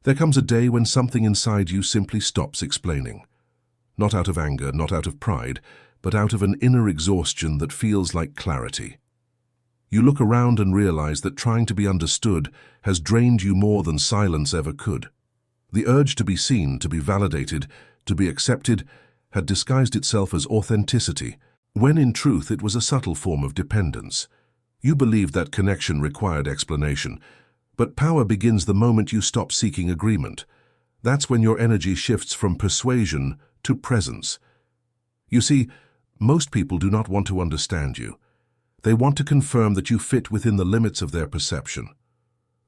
There comes a day when something inside you simply stops explaining. Not out of anger, not out of pride, but out of an inner exhaustion that feels like clarity. You look around and realize that trying to be understood has drained you more than silence ever could. The urge to be seen, to be validated, to be accepted, had disguised itself as authenticity, when in truth it was a subtle form of dependence. You believed that connection required explanation, but power begins the moment you stop seeking agreement. That's when your energy shifts from persuasion to presence. You see, most people do not want to understand you. They want to confirm that you fit within the limits of their perception.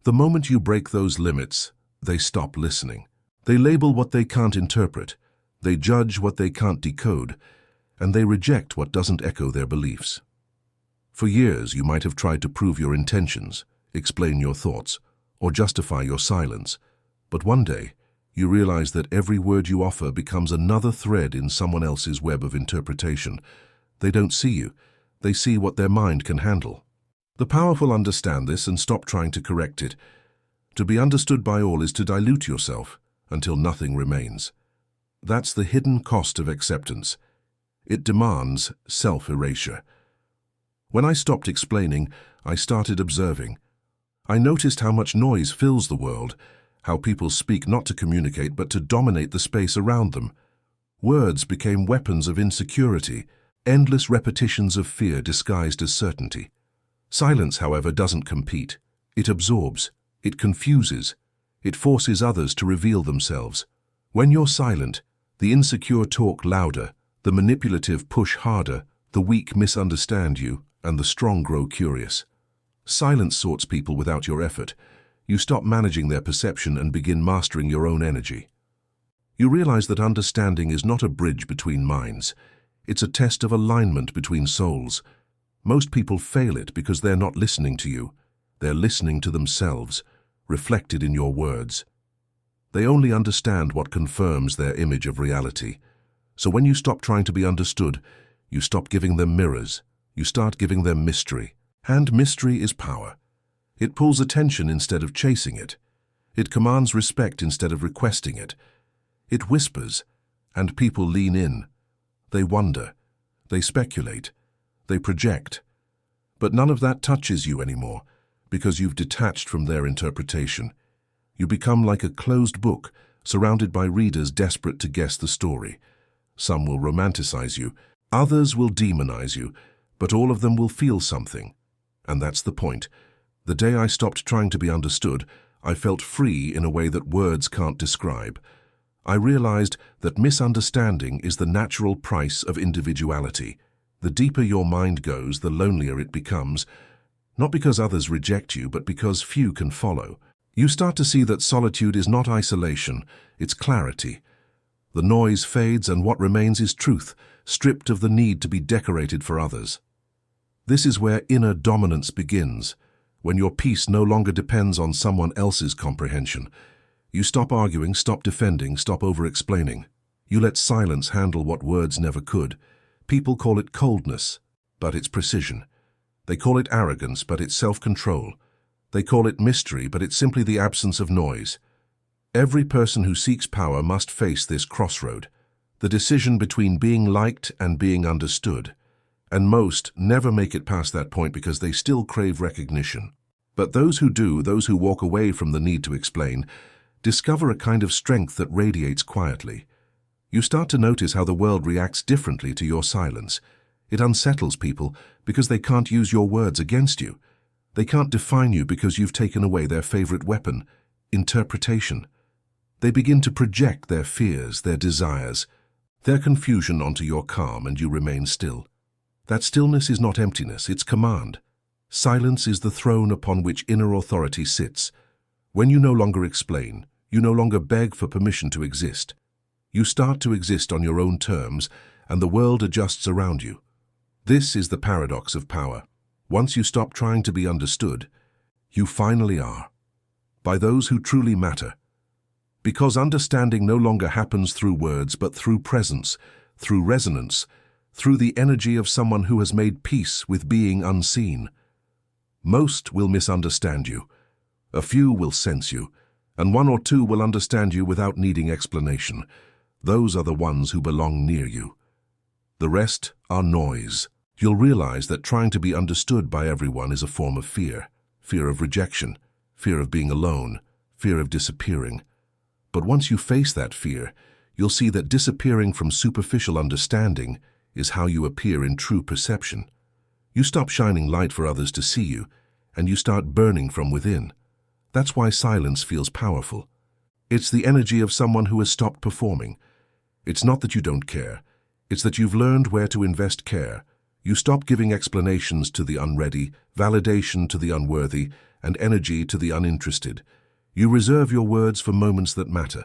The moment you break those limits, they stop listening. They label what they can't interpret, they judge what they can't decode, and they reject what doesn't echo their beliefs. For years, you might have tried to prove your intentions, explain your thoughts, or justify your silence, but one day, you realize that every word you offer becomes another thread in someone else's web of interpretation. They don't see you, they see what their mind can handle. The powerful understand this and stop trying to correct it. To be understood by all is to dilute yourself until nothing remains. That's the hidden cost of acceptance. It demands self-erasure. When I stopped explaining, I started observing. I noticed how much noise fills the world, how people speak not to communicate but to dominate the space around them. Words became weapons of insecurity, endless repetitions of fear disguised as certainty. Silence, however, doesn't compete. It absorbs, it confuses, it forces others to reveal themselves. When you're silent, the insecure talk louder, the manipulative push harder, the weak misunderstand you, and the strong grow curious. Silence sorts people without your effort. You stop managing their perception and begin mastering your own energy. You realize that understanding is not a bridge between minds. It's a test of alignment between souls. Most people fail it because they're not listening to you. They're listening to themselves, reflected in your words. They only understand what confirms their image of reality. So when you stop trying to be understood, you stop giving them mirrors. You start giving them mystery. And mystery is power. It pulls attention instead of chasing it. It commands respect instead of requesting it. It whispers, and people lean in. They wonder. They speculate. They project. But none of that touches you anymore, because you've detached from their interpretation. You become like a closed book, surrounded by readers desperate to guess the story. Some will romanticize you, others will demonize you, but all of them will feel something. And that's the point. The day I stopped trying to be understood, I felt free in a way that words can't describe. I realized that misunderstanding is the natural price of individuality. The deeper your mind goes, the lonelier it becomes, not because others reject you, but because few can follow. You start to see that solitude is not isolation, it's clarity. The noise fades and what remains is truth, stripped of the need to be decorated for others. This is where inner dominance begins, when your peace no longer depends on someone else's comprehension. You stop arguing, stop defending, stop over-explaining. You let silence handle what words never could. People call it coldness, but it's precision. They call it arrogance, but it's self-control. They call it mystery, but it's simply the absence of noise. Every person who seeks power must face this crossroad, the decision between being liked and being understood. And most never make it past that point because they still crave recognition. But those who do, those who walk away from the need to explain, discover a kind of strength that radiates quietly. You start to notice how the world reacts differently to your silence. It unsettles people because they can't use your words against you. They can't define you because you've taken away their favorite weapon, interpretation. They begin to project their fears, their desires, their confusion onto your calm, and you remain still. That stillness is not emptiness, it's command. Silence is the throne upon which inner authority sits. When you no longer explain, you no longer beg for permission to exist. You start to exist on your own terms, and the world adjusts around you. This is the paradox of power. Once you stop trying to be understood, you finally are. By those who truly matter. Because understanding no longer happens through words, but through presence, through resonance, through the energy of someone who has made peace with being unseen. Most will misunderstand you. A few will sense you, And one or two will understand you without needing explanation. Those are the ones who belong near you. The rest are noise. You'll realize that trying to be understood by everyone is a form of fear. Fear of rejection, fear of being alone, fear of disappearing. But once you face that fear, you'll see that disappearing from superficial understanding is how you appear in true perception. You stop shining light for others to see you, and you start burning from within. That's why silence feels powerful. It's the energy of someone who has stopped performing. It's not that you don't care. It's that you've learned where to invest care. You stop giving explanations to the unready, validation to the unworthy, and energy to the uninterested. You reserve your words for moments that matter.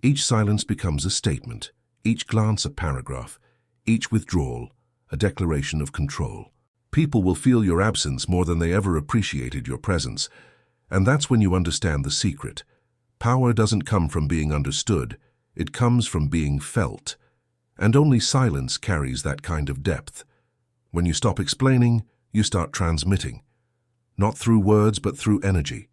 Each silence becomes a statement, each glance a paragraph, each withdrawal a declaration of control. People will feel your absence more than they ever appreciated your presence, and that's when you understand the secret. Power doesn't come from being understood, it comes from being felt. And only silence carries that kind of depth. When you stop explaining, you start transmitting. Not through words, but through energy.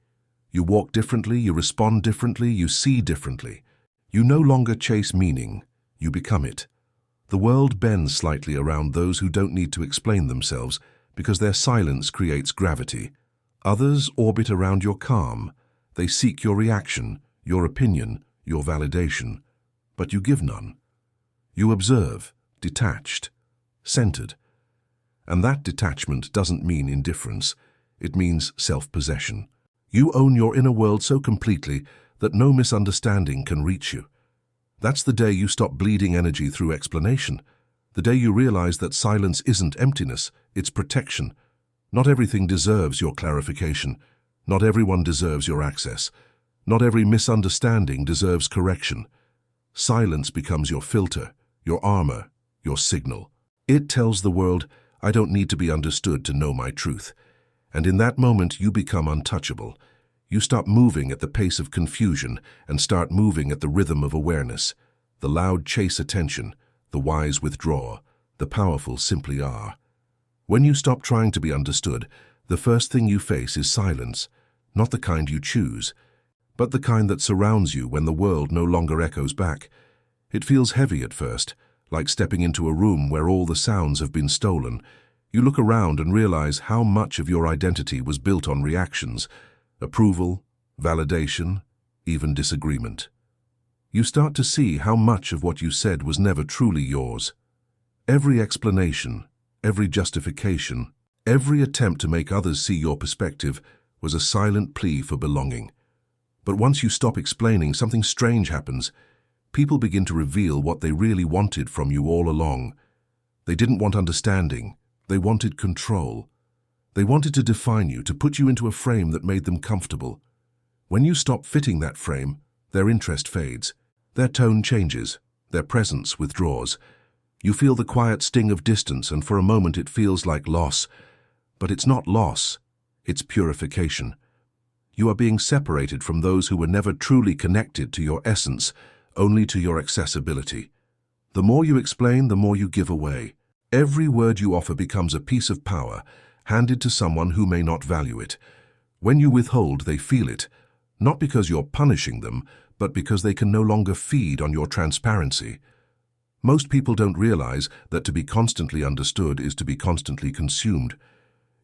You walk differently, you respond differently, you see differently. You no longer chase meaning, you become it. The world bends slightly around those who don't need to explain themselves because their silence creates gravity. Others orbit around your calm. They seek your reaction, your opinion, your validation. But you give none. You observe, detached, centered. And that detachment doesn't mean indifference. It means self-possession. You own your inner world so completely that no misunderstanding can reach you. That's the day you stop bleeding energy through explanation. The day you realize that silence isn't emptiness, it's protection. Not everything deserves your clarification. Not everyone deserves your access. Not every misunderstanding deserves correction. Silence becomes your filter, your armor, your signal. It tells the world, I don't need to be understood to know my truth. And in that moment, you become untouchable. You stop moving at the pace of confusion and start moving at the rhythm of awareness. The loud chase attention, the wise withdraw, the powerful simply are. When you stop trying to be understood, the first thing you face is silence, not the kind you choose, but the kind that surrounds you when the world no longer echoes back. It feels heavy at first, like stepping into a room where all the sounds have been stolen. You look around and realize how much of your identity was built on reactions, approval, validation, even disagreement. You start to see how much of what you said was never truly yours. Every explanation, every justification, every attempt to make others see your perspective was a silent plea for belonging. But once you stop explaining, something strange happens. People begin to reveal what they really wanted from you all along. They didn't want understanding. They wanted control. They wanted to define you, to put you into a frame that made them comfortable. When you stop fitting that frame, their interest fades. Their tone changes. Their presence withdraws. You feel the quiet sting of distance, and for a moment it feels like loss. But it's not loss. It's purification. You are being separated from those who were never truly connected to your essence, only to your accessibility. The more you explain, the more you give away. Every word you offer becomes a piece of power, handed to someone who may not value it. When you withhold, they feel it, not because you're punishing them, but because they can no longer feed on your transparency. Most people don't realize that to be constantly understood is to be constantly consumed.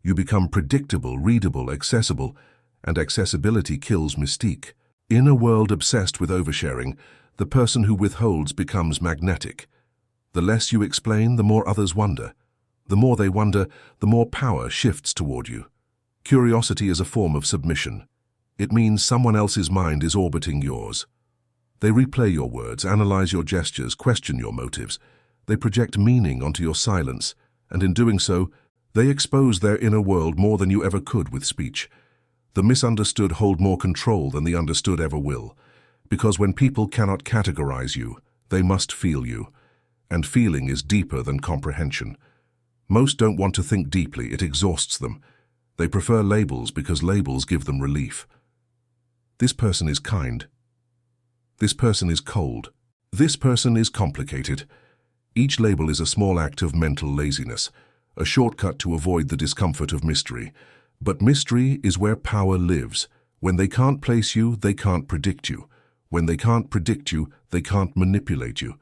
You become predictable, readable, accessible, and accessibility kills mystique. In a world obsessed with oversharing, the person who withholds becomes magnetic. The less you explain, the more others wonder. The more they wonder, the more power shifts toward you. Curiosity is a form of submission. It means someone else's mind is orbiting yours. They replay your words, analyze your gestures, question your motives. They project meaning onto your silence, and in doing so, they expose their inner world more than you ever could with speech. The misunderstood hold more control than the understood ever will, because when people cannot categorize you, they must feel you, and feeling is deeper than comprehension. Most don't want to think deeply, it exhausts them. They prefer labels because labels give them relief. This person is kind. This person is cold. This person is complicated. Each label is a small act of mental laziness, a shortcut to avoid the discomfort of mystery. But mystery is where power lives, When they can't place you, they can't predict you. When they can't predict you, they can't manipulate you.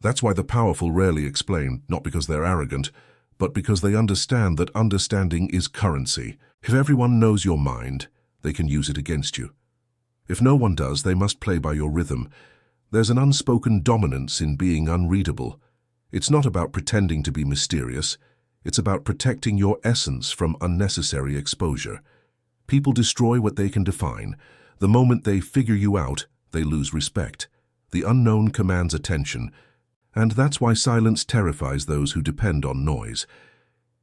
That's why the powerful rarely explain, not because they're arrogant, but because they understand that understanding is currency. If everyone knows your mind, they can use it against you. If no one does, they must play by your rhythm. There's an unspoken dominance in being unreadable. It's not about pretending to be mysterious. It's about protecting your essence from unnecessary exposure. People destroy what they can define. The moment they figure you out, they lose respect. The unknown commands attention, and that's why silence terrifies those who depend on noise.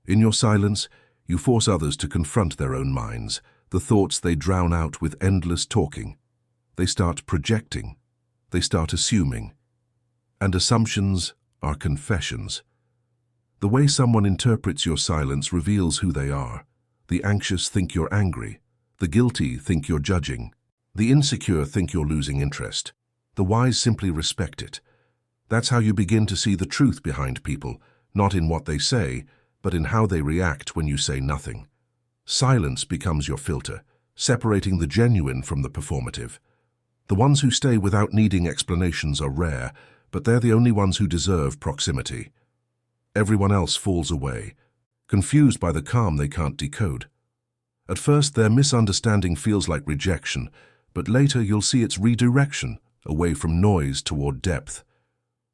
In your silence, you force others to confront their own minds, the thoughts they drown out with endless talking. They start projecting. They start assuming. And assumptions are confessions. The way someone interprets your silence reveals who they are. The anxious think you're angry. The guilty think you're judging. The insecure think you're losing interest. The wise simply respect it. That's how you begin to see the truth behind people, not in what they say, but in how they react when you say nothing. Silence becomes your filter, separating the genuine from the performative. The ones who stay without needing explanations are rare, but they're the only ones who deserve proximity. Everyone else falls away, confused by the calm they can't decode. At first, their misunderstanding feels like rejection, but later you'll see it's redirection, away from noise toward depth.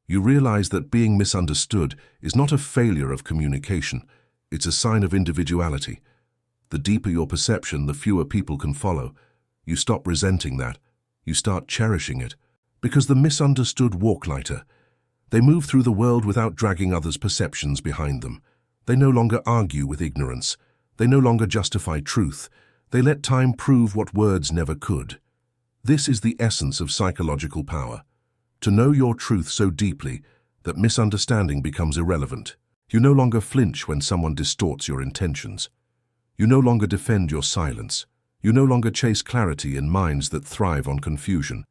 You realize that being misunderstood is not a failure of communication, it's a sign of individuality. The deeper your perception, the fewer people can follow. You stop resenting that. You start cherishing it, because the misunderstood walk lighter. They move through the world without dragging others' perceptions behind them. They no longer argue with ignorance. They no longer justify truth. They let time prove what words never could. This is the essence of psychological power. To know your truth so deeply that misunderstanding becomes irrelevant. You no longer flinch when someone distorts your intentions. You no longer defend your silence. You no longer chase clarity in minds that thrive on confusion.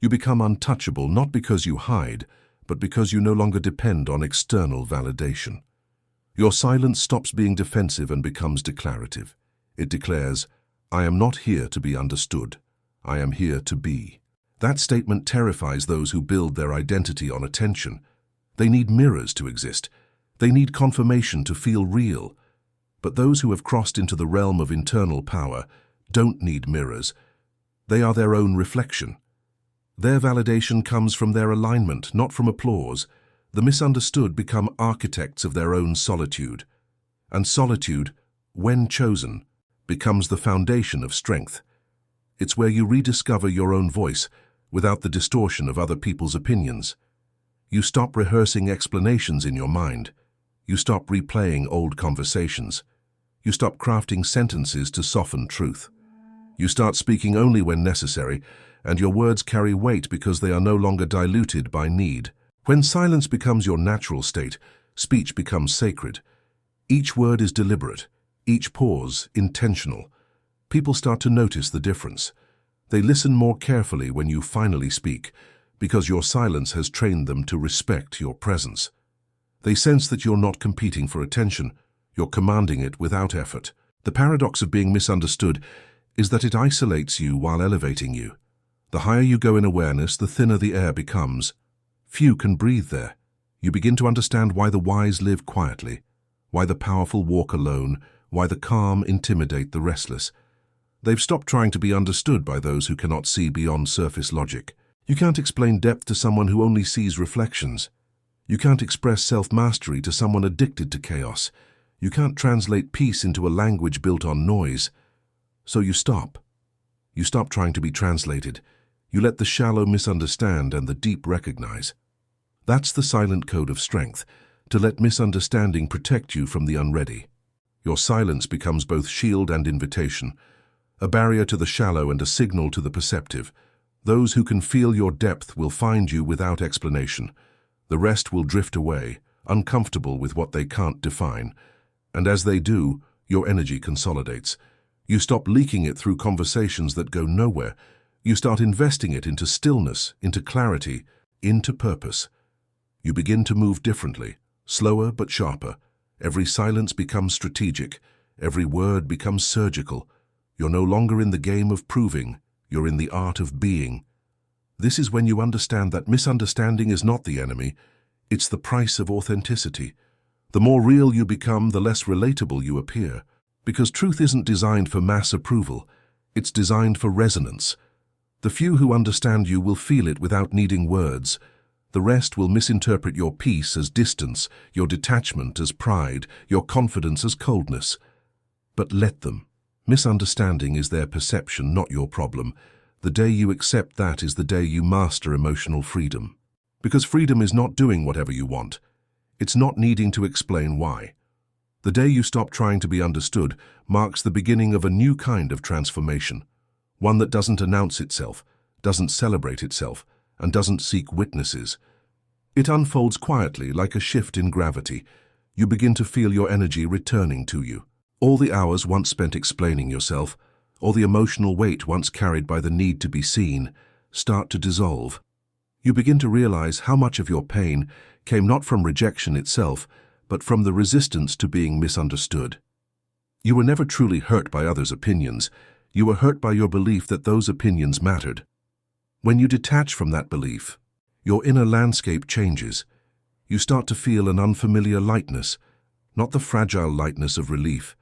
You become untouchable not because you hide, but because you no longer depend on external validation. Your silence stops being defensive and becomes declarative. It declares, "I am not here to be understood. I am here to be." That statement terrifies those who build their identity on attention. They need mirrors to exist. They need confirmation to feel real. But those who have crossed into the realm of internal power don't need mirrors. They are their own reflection. Their validation comes from their alignment, not from applause. The misunderstood become architects of their own solitude. And solitude, when chosen, becomes the foundation of strength. It's where you rediscover your own voice without the distortion of other people's opinions. You stop rehearsing explanations in your mind. You stop replaying old conversations. You stop crafting sentences to soften truth. You start speaking only when necessary, and your words carry weight because they are no longer diluted by need. When silence becomes your natural state, speech becomes sacred. Each word is deliberate, each pause intentional. People start to notice the difference. They listen more carefully when you finally speak, because your silence has trained them to respect your presence. They sense that you're not competing for attention, you're commanding it without effort. The paradox of being misunderstood is that it isolates you while elevating you. The higher you go in awareness, the thinner the air becomes. Few can breathe there. You begin to understand why the wise live quietly, why the powerful walk alone, why the calm intimidate the restless. They've stopped trying to be understood by those who cannot see beyond surface logic. You can't explain depth to someone who only sees reflections. You can't express self-mastery to someone addicted to chaos. You can't translate peace into a language built on noise. So you stop. You stop trying to be translated. You let the shallow misunderstand and the deep recognize. That's the silent code of strength, to let misunderstanding protect you from the unready. Your silence becomes both shield and invitation, a barrier to the shallow and a signal to the perceptive. Those who can feel your depth will find you without explanation. The rest will drift away, uncomfortable with what they can't define. And as they do, your energy consolidates. You stop leaking it through conversations that go nowhere. You start investing it into stillness, into clarity, into purpose. You begin to move differently, slower but sharper. Every silence becomes strategic. Every word becomes surgical. You're no longer in the game of proving, you're in the art of being. This is when you understand that misunderstanding is not the enemy, it's the price of authenticity. The more real you become, the less relatable you appear. Because truth isn't designed for mass approval, it's designed for resonance. The few who understand you will feel it without needing words. The rest will misinterpret your peace as distance, your detachment as pride, your confidence as coldness. But let them. Misunderstanding is their perception, not your problem. The day you accept that is the day you master emotional freedom. Because freedom is not doing whatever you want. It's not needing to explain why. The day you stop trying to be understood marks the beginning of a new kind of transformation. One that doesn't announce itself, doesn't celebrate itself, and doesn't seek witnesses. It unfolds quietly like a shift in gravity. You begin to feel your energy returning to you. All the hours once spent explaining yourself, all the emotional weight once carried by the need to be seen, start to dissolve. You begin to realize how much of your pain came not from rejection itself, but from the resistance to being misunderstood. You were never truly hurt by others' opinions. You were hurt by your belief that those opinions mattered. When you detach from that belief, your inner landscape changes. You start to feel an unfamiliar lightness, not the fragile lightness of relief,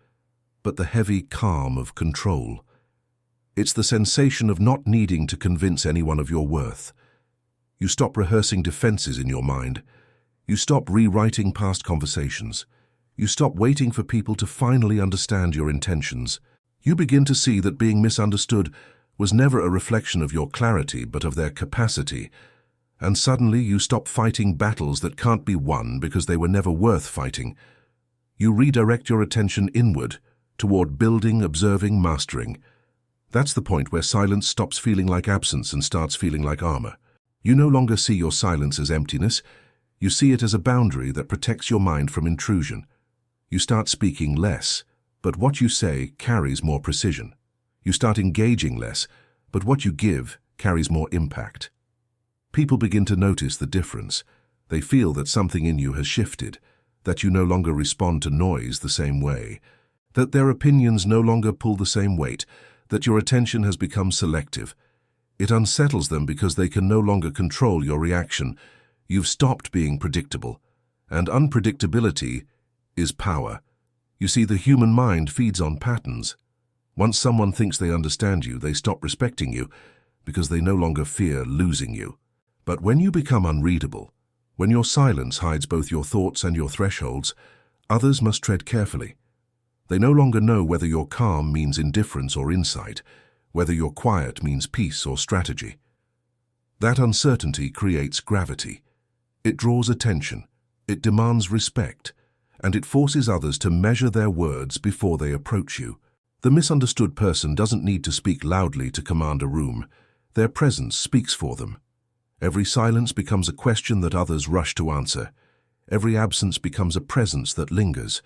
but the heavy calm of control. It's the sensation of not needing to convince anyone of your worth. You stop rehearsing defenses in your mind. You stop rewriting past conversations. You stop waiting for people to finally understand your intentions. You begin to see that being misunderstood was never a reflection of your clarity, but of their capacity. And suddenly you stop fighting battles that can't be won because they were never worth fighting. You redirect your attention inward, toward building, observing, mastering. That's the point where silence stops feeling like absence and starts feeling like armor. You no longer see your silence as emptiness. You see it as a boundary that protects your mind from intrusion. You start speaking less, but what you say carries more precision. You start engaging less, but what you give carries more impact. People begin to notice the difference. They feel that something in you has shifted, that you no longer respond to noise the same way, that their opinions no longer pull the same weight, that your attention has become selective. It unsettles them because they can no longer control your reaction. You've stopped being predictable, and unpredictability is power. You see, the human mind feeds on patterns. Once someone thinks they understand you, they stop respecting you because they no longer fear losing you. But when you become unreadable, when your silence hides both your thoughts and your thresholds, others must tread carefully. They no longer know whether your calm means indifference or insight, whether your quiet means peace or strategy. That uncertainty creates gravity. It draws attention, it demands respect, and it forces others to measure their words before they approach you. The misunderstood person doesn't need to speak loudly to command a room. Their presence speaks for them. Every silence becomes a question that others rush to answer. Every absence becomes a presence that lingers.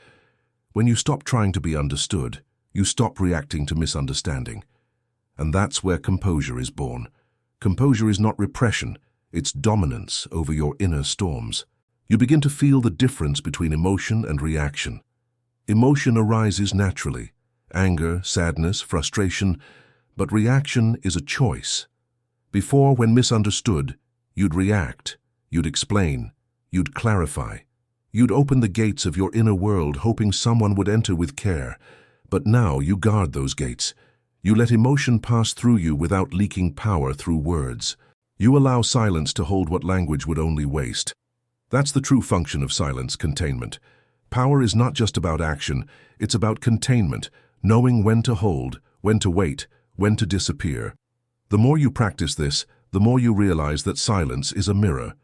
When you stop trying to be understood, you stop reacting to misunderstanding. And that's where composure is born. Composure is not repression, it's dominance over your inner storms. You begin to feel the difference between emotion and reaction. Emotion arises naturally, anger, sadness, frustration, but reaction is a choice. Before, when misunderstood, you'd react, you'd explain, you'd clarify. You'd open the gates of your inner world hoping someone would enter with care. But now you guard those gates. You let emotion pass through you without leaking power through words. You allow silence to hold what language would only waste. That's the true function of silence, containment. Power is not just about action, it's about containment, knowing when to hold, when to wait, when to disappear. The more you practice this, the more you realize that silence is a mirror.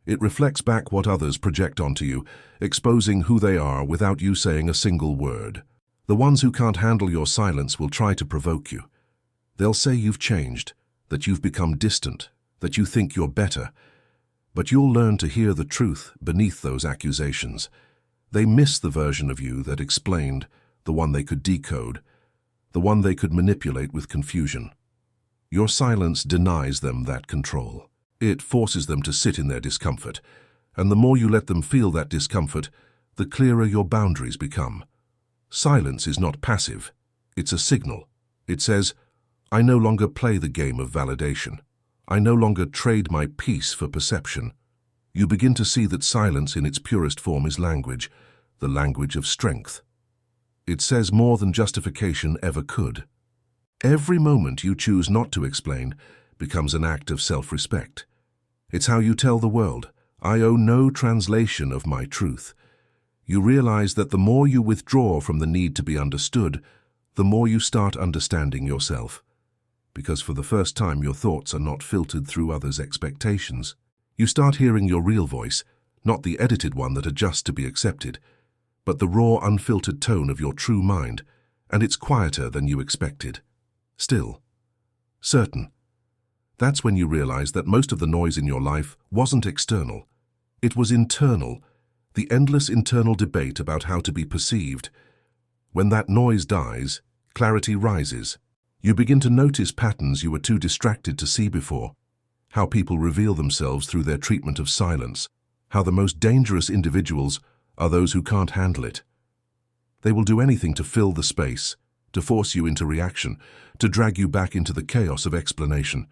It reflects back what others project onto you, exposing who they are without you saying a single word. The ones who can't handle your silence will try to provoke you. They'll say you've changed, that you've become distant, that you think you're better. But you'll learn to hear the truth beneath those accusations. They miss the version of you that explained, the one they could decode, the one they could manipulate with confusion. Your silence denies them that control. It forces them to sit in their discomfort, and the more you let them feel that discomfort, the clearer your boundaries become. Silence is not passive, it's a signal. It says, I no longer play the game of validation. I no longer trade my peace for perception. You begin to see that silence in its purest form is language, the language of strength. It says more than justification ever could. Every moment you choose not to explain becomes an act of self-respect. It's how you tell the world, I owe no translation of my truth. You realize that the more you withdraw from the need to be understood, the more you start understanding yourself. Because for the first time your thoughts are not filtered through others' expectations. You start hearing your real voice, not the edited one that adjusts to be accepted, but the raw, unfiltered tone of your true mind, and it's quieter than you expected. Still. Certain. That's when you realize that most of the noise in your life wasn't external. It was internal, the endless internal debate about how to be perceived. When that noise dies, clarity rises. You begin to notice patterns you were too distracted to see before. How people reveal themselves through their treatment of silence. How the most dangerous individuals are those who can't handle it. They will do anything to fill the space, to force you into reaction, to drag you back into the chaos of explanation.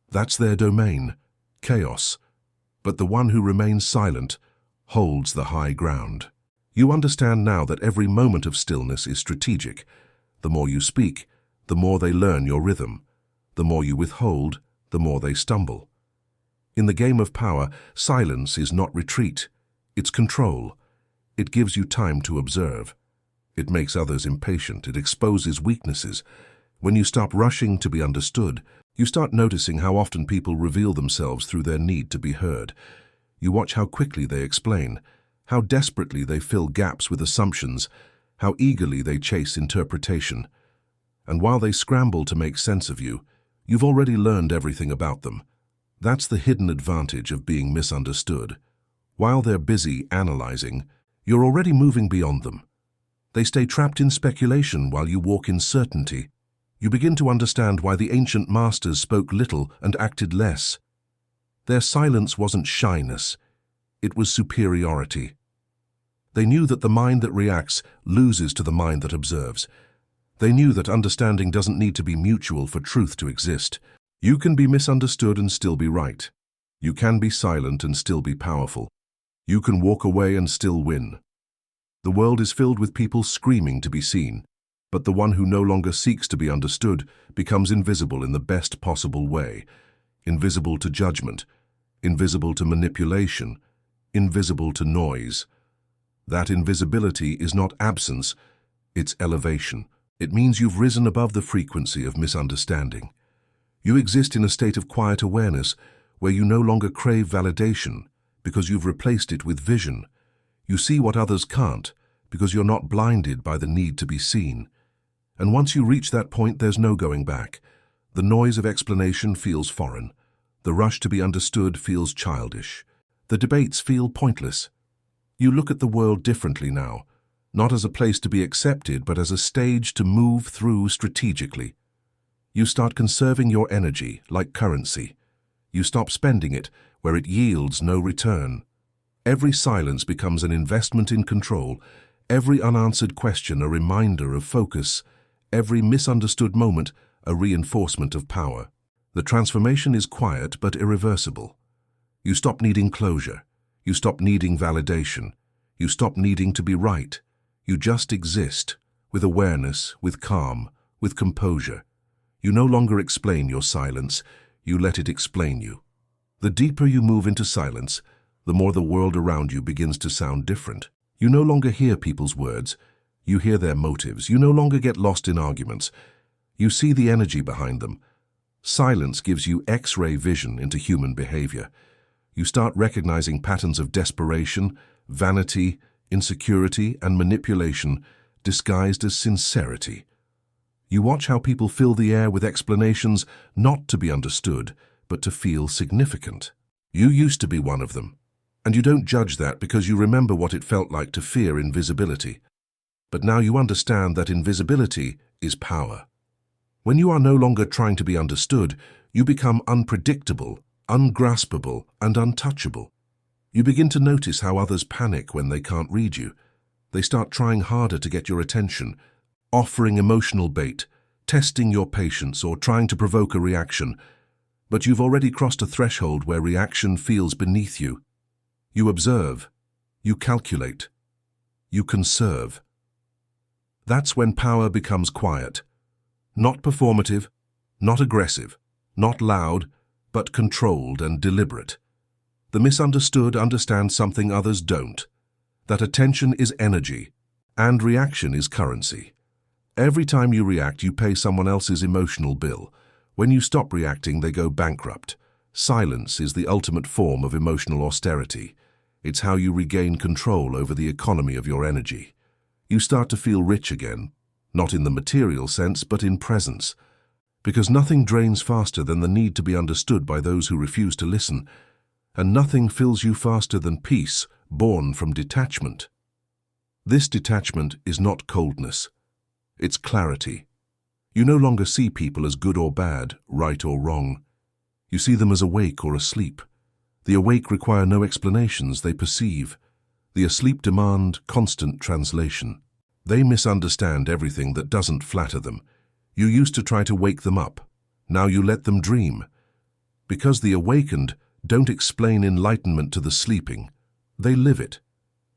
That's their domain, chaos. But the one who remains silent holds the high ground. You understand now that every moment of stillness is strategic. The more you speak, the more they learn your rhythm. The more you withhold, the more they stumble. In the game of power, silence is not retreat. It's control. It gives you time to observe. It makes others impatient. It exposes weaknesses. When you stop rushing to be understood, you start noticing how often people reveal themselves through their need to be heard. You watch how quickly they explain, how desperately they fill gaps with assumptions, how eagerly they chase interpretation. And while they scramble to make sense of you, you've already learned everything about them. That's the hidden advantage of being misunderstood. While they're busy analyzing, you're already moving beyond them. They stay trapped in speculation while you walk in certainty. You begin to understand why the ancient masters spoke little and acted less. Their silence wasn't shyness, it was superiority. They knew that the mind that reacts loses to the mind that observes. They knew that understanding doesn't need to be mutual for truth to exist. You can be misunderstood and still be right. You can be silent and still be powerful. You can walk away and still win. The world is filled with people screaming to be seen, but the one who no longer seeks to be understood becomes invisible in the best possible way. Invisible to judgment, invisible to manipulation, invisible to noise. That invisibility is not absence, it's elevation. It means you've risen above the frequency of misunderstanding. You exist in a state of quiet awareness where you no longer crave validation because you've replaced it with vision. You see what others can't because you're not blinded by the need to be seen. And once you reach that point, there's no going back. The noise of explanation feels foreign. The rush to be understood feels childish. The debates feel pointless. You look at the world differently now, not as a place to be accepted, but as a stage to move through strategically. You start conserving your energy like currency. You stop spending it where it yields no return. Every silence becomes an investment in control, every unanswered question a reminder of focus, every misunderstood moment a reinforcement of power. The transformation is quiet but irreversible. You stop needing closure. You stop needing validation. You stop needing to be right. You just exist, with awareness, with calm, with composure. You no longer explain your silence, you let it explain you. The deeper you move into silence, the more the world around you begins to sound different. You no longer hear people's words, you hear their motives. You no longer get lost in arguments. You see the energy behind them. Silence gives you X-ray vision into human behavior. You start recognizing patterns of desperation, vanity, insecurity, and manipulation disguised as sincerity. You watch how people fill the air with explanations not to be understood, but to feel significant. You used to be one of them, and you don't judge that because you remember what it felt like to fear invisibility. But now you understand that invisibility is power. When you are no longer trying to be understood, you become unpredictable, ungraspable, and untouchable. You begin to notice how others panic when they can't read you. They start trying harder to get your attention, offering emotional bait, testing your patience or trying to provoke a reaction, but you've already crossed a threshold where reaction feels beneath you. You observe, you calculate, you conserve. That's when power becomes quiet. Not performative, not aggressive, not loud, but controlled and deliberate. The misunderstood understand something others don't, that attention is energy, and reaction is currency. Every time you react, you pay someone else's emotional bill. When you stop reacting, they go bankrupt. Silence is the ultimate form of emotional austerity. It's how you regain control over the economy of your energy. You start to feel rich again, not in the material sense, but in presence. Because nothing drains faster than the need to be understood by those who refuse to listen, and nothing fills you faster than peace, born from detachment. This detachment is not coldness. It's clarity. You no longer see people as good or bad, right or wrong. You see them as awake or asleep. The awake require no explanations, they perceive. The asleep demand constant translation. They misunderstand everything that doesn't flatter them. You used to try to wake them up. Now you let them dream. Because the awakened don't explain enlightenment to the sleeping. They live it.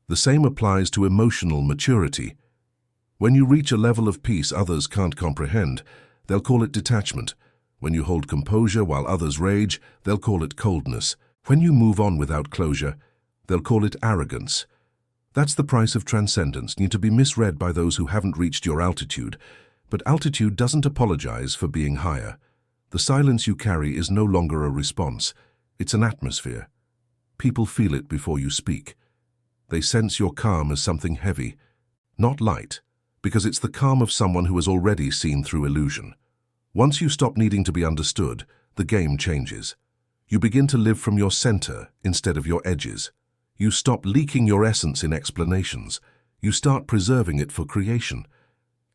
The same applies to emotional maturity. When you reach a level of peace others can't comprehend, they'll call it detachment. When you hold composure while others rage, they'll call it coldness. When you move on without closure, they'll call it arrogance. That's the price of transcendence, need to be misread by those who haven't reached your altitude. But altitude doesn't apologize for being higher. The silence you carry is no longer a response. It's an atmosphere. People feel it before you speak. They sense your calm as something heavy, not light, because it's the calm of someone who has already seen through illusion. Once you stop needing to be understood, the game changes. You begin to live from your center instead of your edges. You stop leaking your essence in explanations. You start preserving it for creation.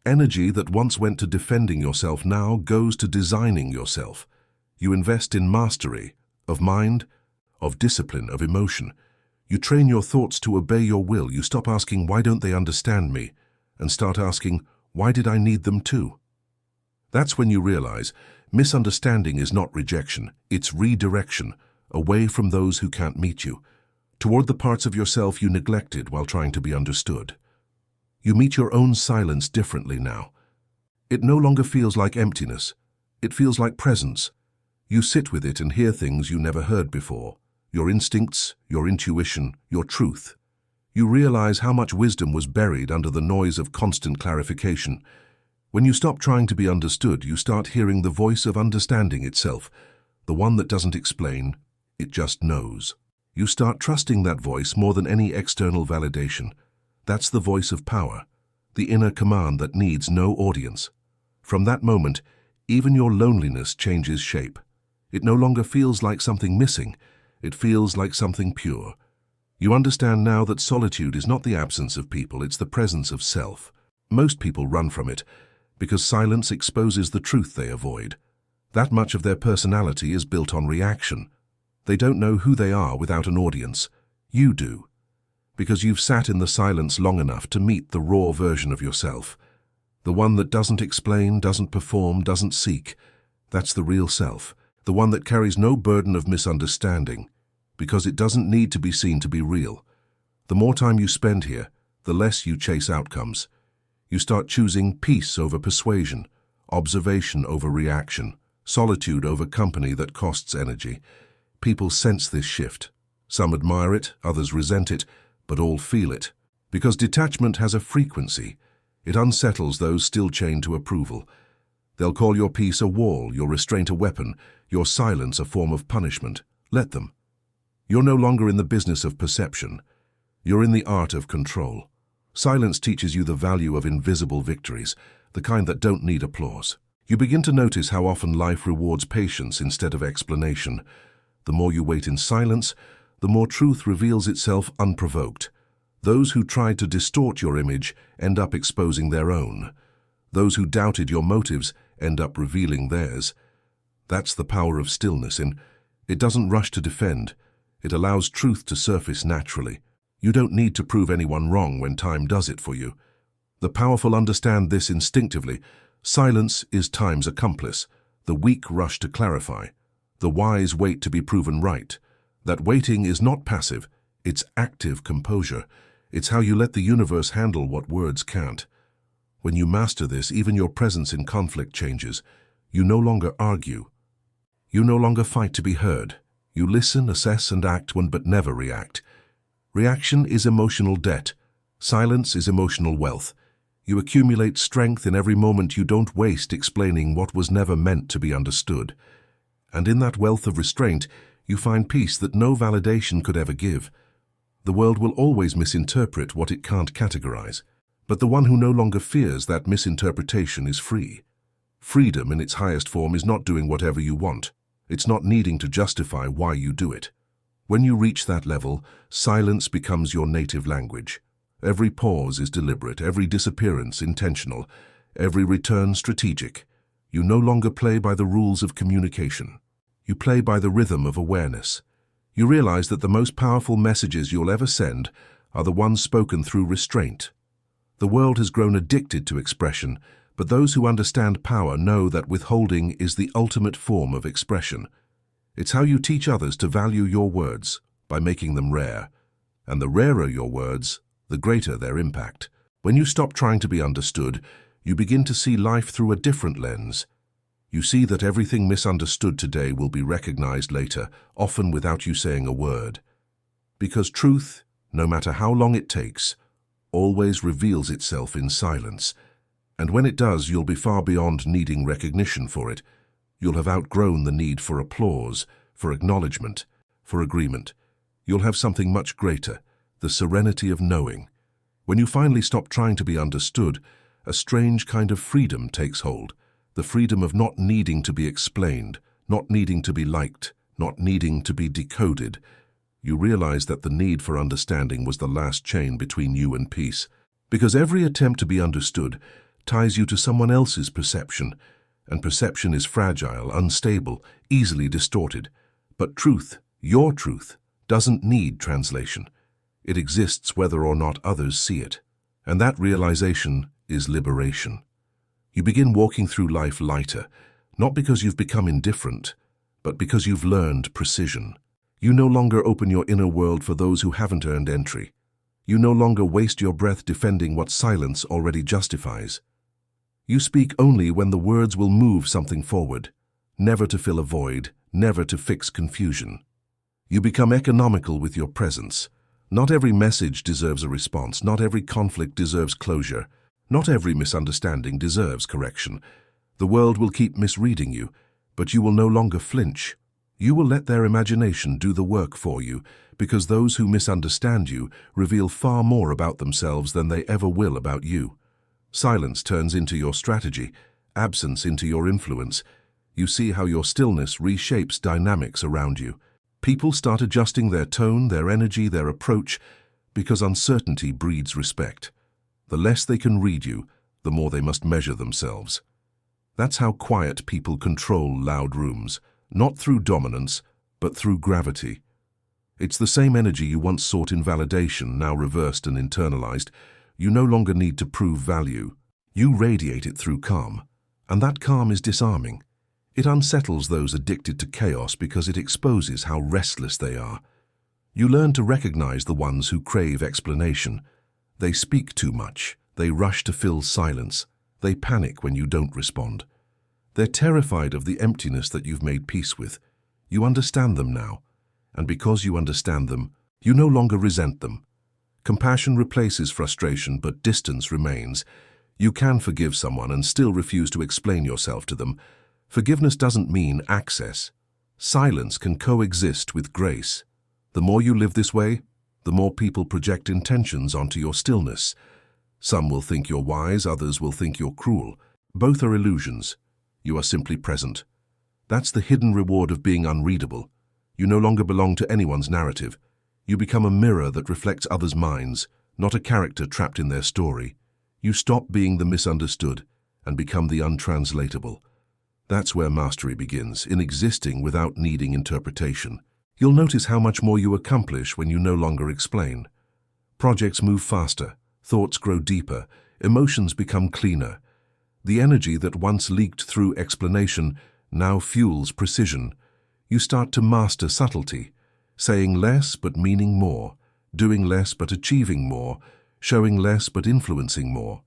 Energy that once went to defending yourself now goes to designing yourself. You invest in mastery, of mind, of discipline, of emotion. You train your thoughts to obey your will. You stop asking, why don't they understand me? And start asking, why did I need them to? That's when you realize misunderstanding is not rejection, it's redirection, away from those who can't meet you, toward the parts of yourself you neglected while trying to be understood. You meet your own silence differently now. It no longer feels like emptiness, it feels like presence. You sit with it and hear things you never heard before, your instincts, your intuition, your truth. You realize how much wisdom was buried under the noise of constant clarification. When you stop trying to be understood, you start hearing the voice of understanding itself, the one that doesn't explain, it just knows. You start trusting that voice more than any external validation. That's the voice of power, the inner command that needs no audience. From that moment, even your loneliness changes shape. It no longer feels like something missing, it feels like something pure. You understand now that solitude is not the absence of people, it's the presence of self. Most people run from it, because silence exposes the truth they avoid. That much of their personality is built on reaction. They don't know who they are without an audience. You do. Because you've sat in the silence long enough to meet the raw version of yourself. The one that doesn't explain, doesn't perform, doesn't seek. That's the real self. The one that carries no burden of misunderstanding, because it doesn't need to be seen to be real. The more time you spend here, the less you chase outcomes. You start choosing peace over persuasion, observation over reaction, solitude over company that costs energy. People sense this shift. Some admire it, others resent it, but all feel it. Because detachment has a frequency, it unsettles those still chained to approval. They'll call your peace a wall, your restraint a weapon, your silence a form of punishment. Let them. You're no longer in the business of perception. You're in the art of control. Silence teaches you the value of invisible victories, the kind that don't need applause. You begin to notice how often life rewards patience instead of explanation. The more you wait in silence, the more truth reveals itself unprovoked. Those who tried to distort your image end up exposing their own. Those who doubted your motives end up revealing theirs. That's the power of stillness. It doesn't rush to defend. It allows truth to surface naturally. You don't need to prove anyone wrong when time does it for you. The powerful understand this instinctively. Silence is time's accomplice. The weak rush to clarify. The wise wait to be proven right. That waiting is not passive, it's active composure. It's how you let the universe handle what words can't. When you master this, even your presence in conflict changes. You no longer argue. You no longer fight to be heard. You listen, assess, and act but never react. Reaction is emotional debt. Silence is emotional wealth. You accumulate strength in every moment you don't waste explaining what was never meant to be understood. And in that wealth of restraint, you find peace that no validation could ever give. The world will always misinterpret what it can't categorize, but the one who no longer fears that misinterpretation is free. Freedom in its highest form is not doing whatever you want. It's not needing to justify why you do it. When you reach that level, silence becomes your native language. Every pause is deliberate, every disappearance intentional, every return strategic. You no longer play by the rules of communication. You play by the rhythm of awareness. You realize that the most powerful messages you'll ever send are the ones spoken through restraint. The world has grown addicted to expression, but those who understand power know that withholding is the ultimate form of expression. It's how you teach others to value your words, by making them rare. And the rarer your words, the greater their impact. When you stop trying to be understood, you begin to see life through a different lens. You see that everything misunderstood today will be recognized later, often without you saying a word. Because truth, no matter how long it takes, always reveals itself in silence. And when it does, you'll be far beyond needing recognition for it. You'll have outgrown the need for applause, for acknowledgement, for agreement. You'll have something much greater, the serenity of knowing. When you finally stop trying to be understood, a strange kind of freedom takes hold. The freedom of not needing to be explained, not needing to be liked, not needing to be decoded. You realize that the need for understanding was the last chain between you and peace. Because every attempt to be understood ties you to someone else's perception, and perception is fragile, unstable, easily distorted. But truth, your truth, doesn't need translation. It exists whether or not others see it. And that realization is liberation. You begin walking through life lighter, not because you've become indifferent, but because you've learned precision. You no longer open your inner world for those who haven't earned entry. You no longer waste your breath defending what silence already justifies. You speak only when the words will move something forward, never to fill a void, never to fix confusion. You become economical with your presence. Not every message deserves a response, not every conflict deserves closure. Not every misunderstanding deserves correction. The world will keep misreading you, but you will no longer flinch. You will let their imagination do the work for you, because those who misunderstand you reveal far more about themselves than they ever will about you. Silence turns into your strategy, absence into your influence. You see how your stillness reshapes dynamics around you. People start adjusting their tone, their energy, their approach, because uncertainty breeds respect. The less they can read you, the more they must measure themselves. That's how quiet people control loud rooms, not through dominance, but through gravity. It's the same energy you once sought in validation, now reversed and internalized. You no longer need to prove value. You radiate it through calm, and that calm is disarming. It unsettles those addicted to chaos because it exposes how restless they are. You learn to recognize the ones who crave explanation. They speak too much. They rush to fill silence. They panic when you don't respond. They're terrified of the emptiness that you've made peace with. You understand them now, and because you understand them, you no longer resent them. Compassion replaces frustration, but distance remains. You can forgive someone and still refuse to explain yourself to them. Forgiveness doesn't mean access. Silence can coexist with grace. The more you live this way, the more people project intentions onto your stillness. Some will think you're wise, others will think you're cruel. Both are illusions. You are simply present. That's the hidden reward of being unreadable. You no longer belong to anyone's narrative. You become a mirror that reflects others' minds, not a character trapped in their story. You stop being the misunderstood and become the untranslatable. That's where mastery begins, in existing without needing interpretation. You'll notice how much more you accomplish when you no longer explain. Projects move faster, thoughts grow deeper, emotions become cleaner. The energy that once leaked through explanation now fuels precision. You start to master subtlety, saying less but meaning more, doing less but achieving more, showing less but influencing more.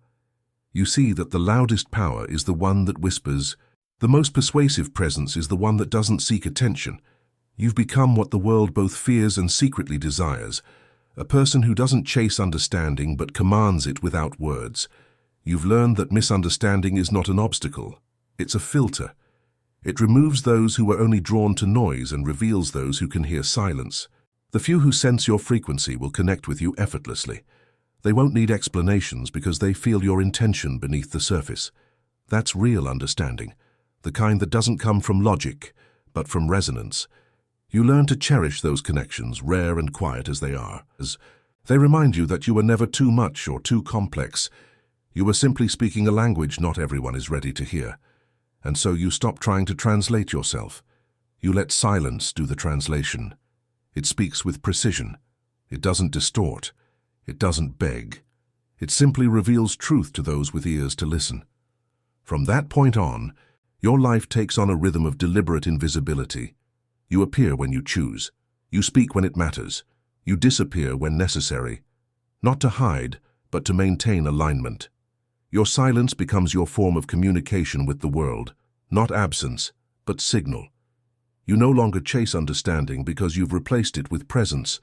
You see that the loudest power is the one that whispers. The most persuasive presence is the one that doesn't seek attention. You've become what the world both fears and secretly desires, a person who doesn't chase understanding but commands it without words. You've learned that misunderstanding is not an obstacle, it's a filter. It removes those who are only drawn to noise and reveals those who can hear silence. The few who sense your frequency will connect with you effortlessly. They won't need explanations because they feel your intention beneath the surface. That's real understanding, the kind that doesn't come from logic, but from resonance. You learn to cherish those connections, rare and quiet as they are. They remind you that you are never too much or too complex. You are simply speaking a language not everyone is ready to hear. And so you stop trying to translate yourself. You let silence do the translation. It speaks with precision. It doesn't distort. It doesn't beg. It simply reveals truth to those with ears to listen. From that point on, your life takes on a rhythm of deliberate invisibility. You appear when you choose. You speak when it matters. You disappear when necessary. Not to hide, but to maintain alignment. Your silence becomes your form of communication with the world, not absence, but signal. You no longer chase understanding because you've replaced it with presence.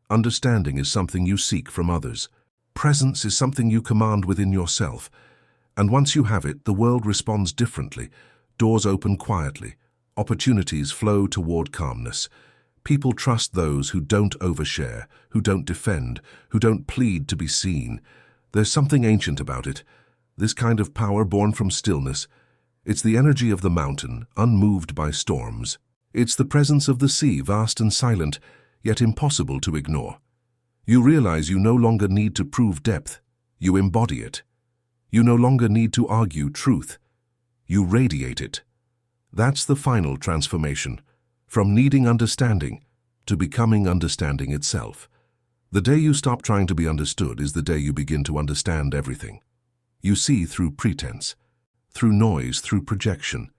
Understanding is something you seek from others. Presence is something you command within yourself. And once you have it, the world responds differently. Doors open quietly. Opportunities flow toward calmness. People trust those who don't overshare, who don't defend, who don't plead to be seen. There's something ancient about it. This kind of power born from stillness. It's the energy of the mountain, unmoved by storms. It's the presence of the sea, vast and silent, yet impossible to ignore. You realize you no longer need to prove depth. You embody it. You no longer need to argue truth. You radiate it. That's the final transformation, from needing understanding to becoming understanding itself. The day you stop trying to be understood is the day you begin to understand everything. You see through pretense, through noise, through projection.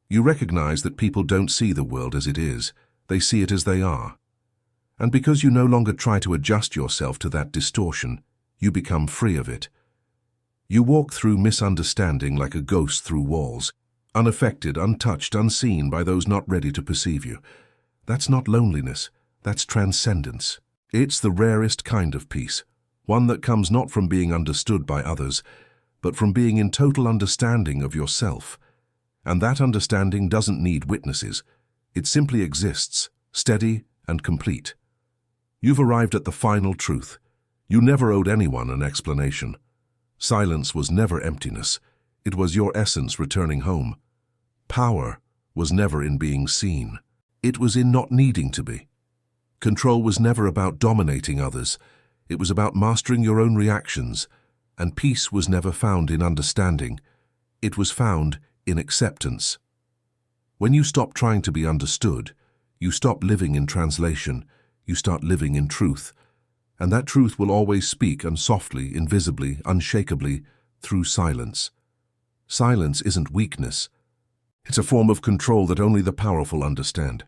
You recognize that people don't see the world as it is, they see it as they are. And because you no longer try to adjust yourself to that distortion, you become free of it. You walk through misunderstanding like a ghost through walls, unaffected, untouched, unseen by those not ready to perceive you. That's not loneliness, that's transcendence. It's the rarest kind of peace, one that comes not from being understood by others, but from being in total understanding of yourself. And that understanding doesn't need witnesses. It simply exists, steady and complete. You've arrived at the final truth. You never owed anyone an explanation. Silence was never emptiness. It was your essence returning home. Power was never in being seen. It was in not needing to be. Control was never about dominating others. It was about mastering your own reactions. And peace was never found in understanding. It was found in acceptance. When you stop trying to be understood, you stop living in translation. You start living in truth. And that truth will always speak, and softly, invisibly, unshakably, through silence. Silence isn't weakness. It's a form of control that only the powerful understand.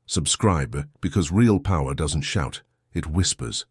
Subscribe, because real power doesn't shout, it whispers.